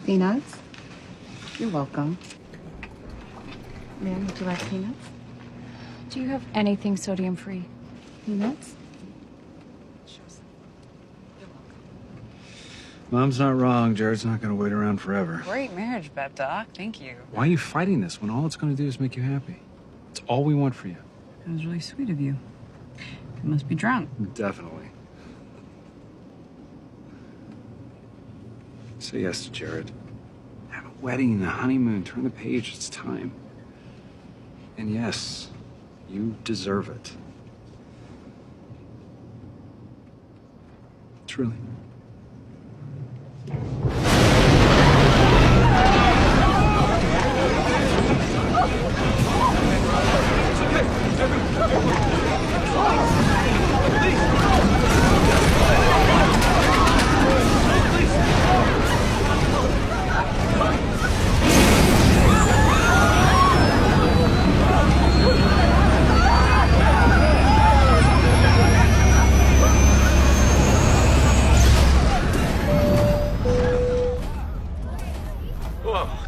Peanuts? You're welcome. Ma'am, would you like peanuts? Do you have anything sodium-free? Peanuts? Sure. You're welcome. Mom's not wrong. Jared's not going to wait around forever. Great marriage bet, Doc. Thank you. Why are you fighting this when all it's going to do is make you happy? It's all we want for you. That was really sweet of you. You must be drunk. Definitely. Say yes to Jared. Have a wedding, a honeymoon, turn the page. It's time. And yes, you deserve it. Truly.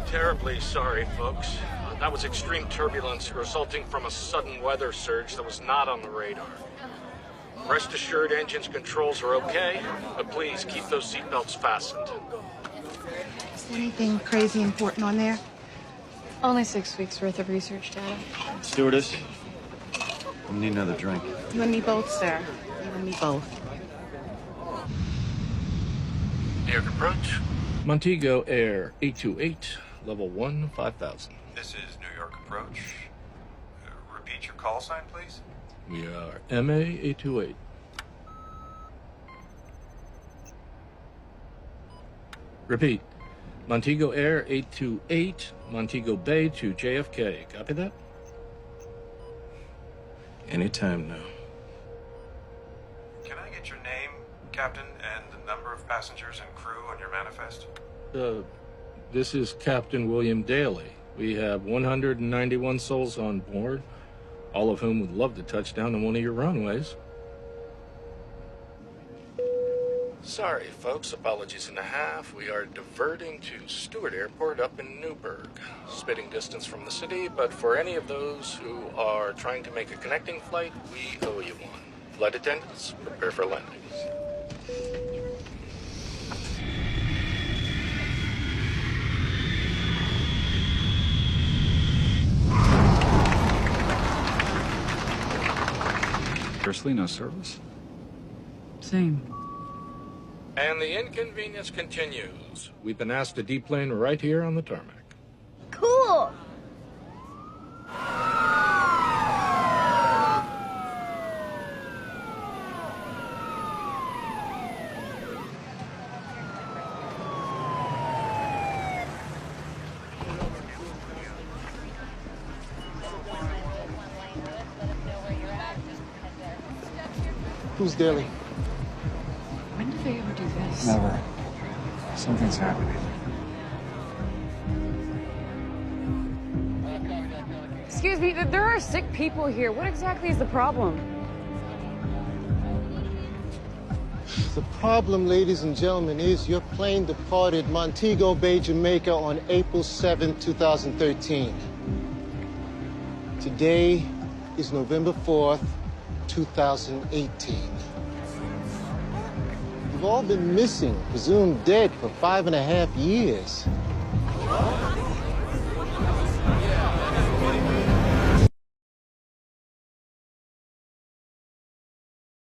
Terribly sorry, folks. That was extreme turbulence resulting from a sudden weather surge that was not on the radar. Rest assured, engines controls are okay, but please keep those seatbelts fastened. Is there anything crazy important on there? Only 6 weeks worth of research data. Stewardess, we need another drink. You and me both, sir. You and me both. New York approach. Montego Air 828, level 1, 5000. This is New York approach. Repeat your call sign, please. We are MA 828. Repeat. Montego Air 828, Montego Bay to JFK. Copy that? Anytime now. Can I get your name, Captain, and the number of passengers and crew on your manifest? This is Captain William Daly. We have 191 souls on board, all of whom would love to touch down on one of your runways. Sorry, folks. Apologies and a half. We are diverting to Stewart Airport up in Newburgh. Spitting distance from the city, but for any of those who are trying to make a connecting flight, we owe you one. Flight attendants, prepare for landings. Seriously, no service? Same. And the inconvenience continues. We've been asked to deplane right here on the tarmac. Cool! Who's Daly? When did they ever do this? Never. Something's happening. Excuse me, there are sick people here. What exactly is the problem? The problem, ladies and gentlemen, is your plane departed Montego Bay, Jamaica on April 7, 2013. Today is November 4th, 2018. You've all been missing, presumed dead for 5.5 years.